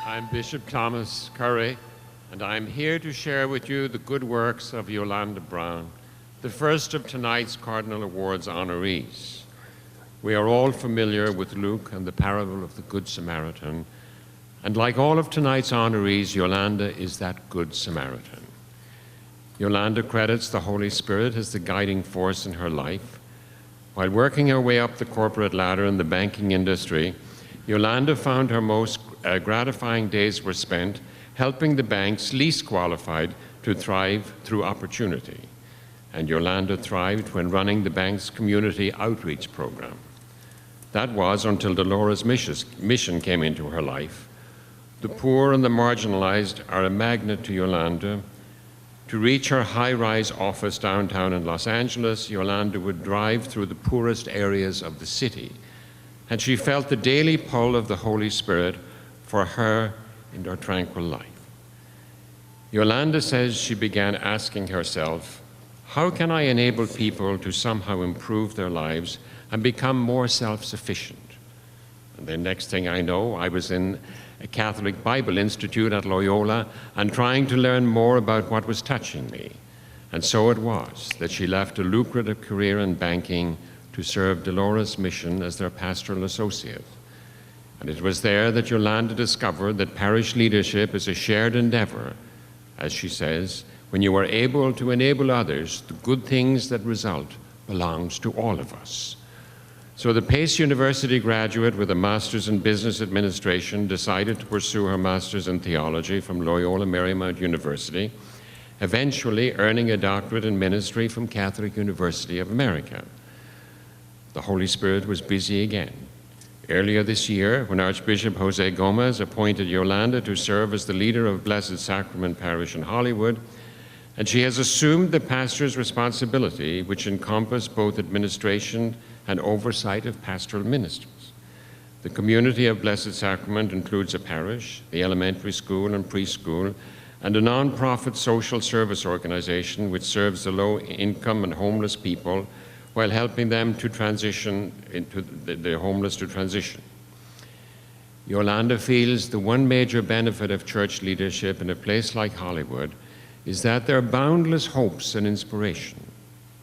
I'm Bishop Thomas Curry, and I'm here to share with you the good works of Yolanda Brown, the first of tonight's Cardinal Awards honorees. We are all familiar with Luke and the parable of the Good Samaritan, and like all of tonight's honorees, Yolanda is that Good Samaritan. Yolanda credits the Holy Spirit as the guiding force in her life. While working her way up the corporate ladder in the banking industry, Yolanda found her most gratifying days were spent helping the banks least qualified to thrive through opportunity. And Yolanda thrived when running the bank's community outreach program. That was until Dolores' mission came into her life. The poor and the marginalized are a magnet to Yolanda. To reach her high-rise office downtown in Los Angeles, Yolanda would drive through the poorest areas of the city, and she felt the daily pull of the Holy Spirit for her in her tranquil life. Yolanda says she began asking herself, how can I enable people to somehow improve their lives and become more self-sufficient? And the next thing I know, I was in a Catholic Bible Institute at Loyola and trying to learn more about what was touching me. And so it was that she left a lucrative career in banking to serve Dolores' mission as their pastoral associate. And it was there that Yolanda discovered that parish leadership is a shared endeavor. As she says, when you are able to enable others, the good things that result belongs to all of us. So the Pace University graduate with a master's in business administration decided to pursue her master's in theology from Loyola Marymount University, eventually earning a doctorate in ministry from Catholic University of America. The Holy Spirit was busy again. Earlier this year, when Archbishop Jose Gomez appointed Yolanda to serve as the leader of Blessed Sacrament Parish in Hollywood, and she has assumed the pastor's responsibility, which encompassed both administration and oversight of pastoral ministers. The community of Blessed Sacrament includes a parish, the elementary school and preschool, and a nonprofit social service organization which serves the low-income and homeless people while helping them to transition into the homeless to transition. Yolanda feels the one major benefit of church leadership in a place like Hollywood is that there are boundless hopes and inspiration.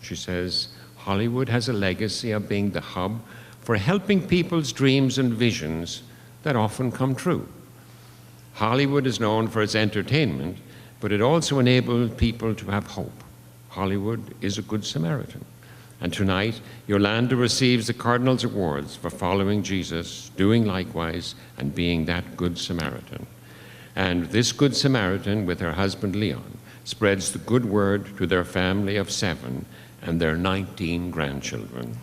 She says, Hollywood has a legacy of being the hub for helping people's dreams and visions that often come true. Hollywood is known for its entertainment, but it also enables people to have hope. Hollywood is a good Samaritan. And tonight, Yolanda receives the Cardinal's Awards for following Jesus, doing likewise, and being that Good Samaritan. And this Good Samaritan, with her husband Leon, spreads the good word to their family of 7 and their 19 grandchildren.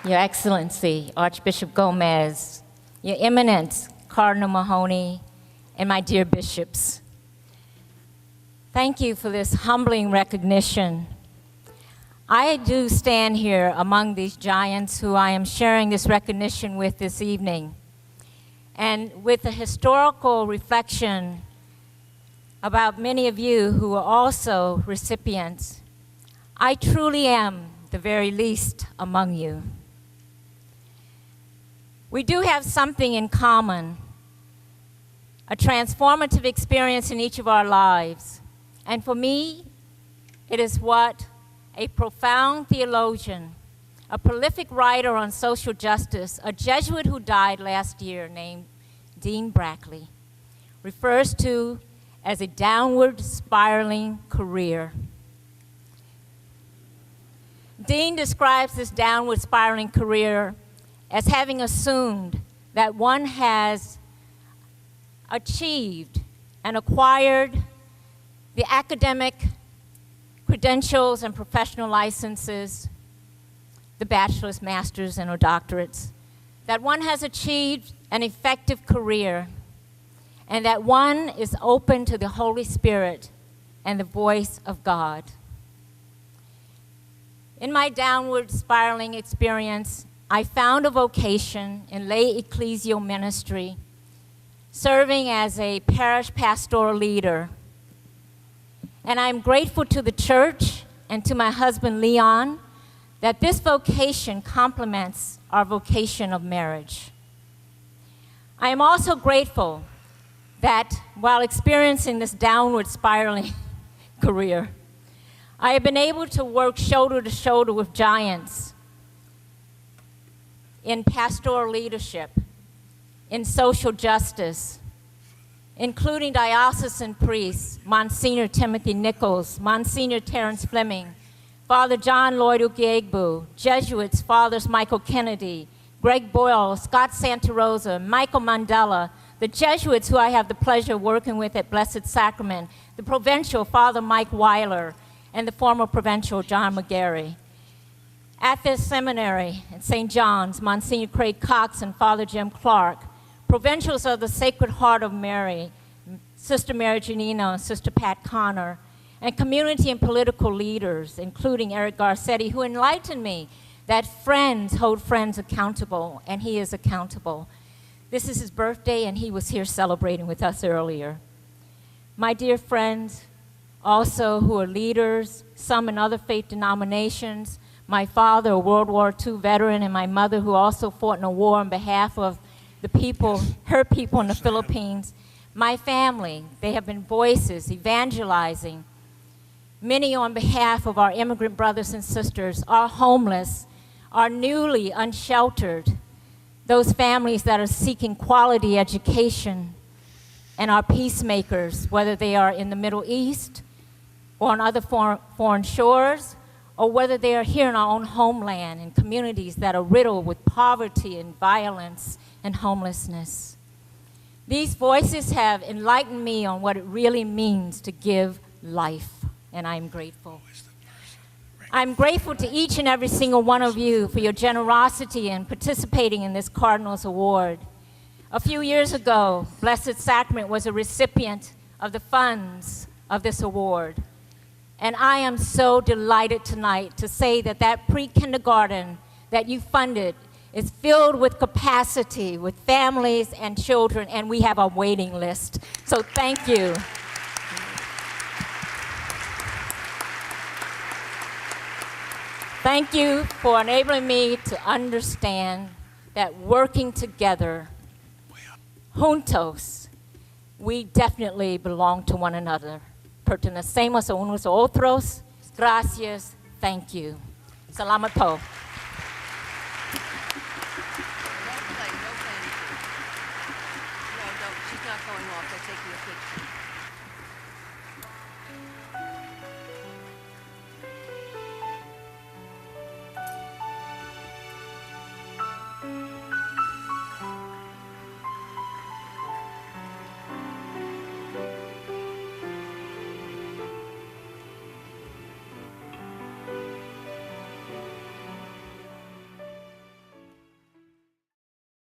Your Excellency, Archbishop Gomez, Your Eminence, Cardinal Mahoney, and my dear bishops, thank you for this humbling recognition. I do stand here among these giants who I am sharing this recognition with this evening. And with a historical reflection about many of you who are also recipients, I truly am the very least among you. We do have something in common, a transformative experience in each of our lives. And for me, it is what a profound theologian, a prolific writer on social justice, a Jesuit who died last year named Dean Brackley, refers to as a downward spiraling career. Dean describes this downward spiraling career as having assumed that one has achieved and acquired the academic credentials and professional licenses, the bachelor's, master's, and or doctorates, that one has achieved an effective career, and that one is open to the Holy Spirit and the voice of God. In my downward spiraling experience, I found a vocation in lay ecclesial ministry, serving as a parish pastoral leader. And I'm grateful to the church and to my husband Leon that this vocation complements our vocation of marriage. I am also grateful that while experiencing this downward spiraling career, I have been able to work shoulder to shoulder with giants in pastoral leadership, in social justice, including diocesan priests, Monsignor Timothy Nichols, Monsignor Terrence Fleming, Father John Lloyd Ugiegbu, Jesuits, Fathers Michael Kennedy, Greg Boyle, Scott Santa Rosa, Michael Mandela, the Jesuits who I have the pleasure of working with at Blessed Sacrament, the provincial, Father Mike Weiler, and the former provincial, John McGarry. At this seminary at St. John's, Monsignor Craig Cox and Father Jim Clark, provincials of the Sacred Heart of Mary, Sister Mary Janino and Sister Pat Connor, and community and political leaders, including Eric Garcetti, who enlightened me that friends hold friends accountable, and he is accountable. This is his birthday, and he was here celebrating with us earlier. My dear friends, also who are leaders, some in other faith denominations, my father, a World War II veteran, and my mother, who also fought in a war on behalf of the people, her people in the Philippines. My family, they have been voices, evangelizing, many on behalf of our immigrant brothers and sisters, our homeless, our newly unsheltered, those families that are seeking quality education, and our peacemakers, whether they are in the Middle East or on other foreign shores, or whether they are here in our own homeland in communities that are riddled with poverty and violence and homelessness. These voices have enlightened me on what it really means to give life, and I'm grateful. I'm grateful to each and every single one of you for your generosity in participating in this Cardinal's Award. A few years ago, Blessed Sacrament was a recipient of the funds of this award. And I am so delighted tonight to say that that pre-kindergarten that you funded is filled with capacity, with families and children, and we have a waiting list. So thank you. Thank you for enabling me to understand that working together, juntos, we definitely belong to one another. Pertenecemos a unos a otros. Gracias. Thank you. Salamat po. She's not going off. They're taking a picture.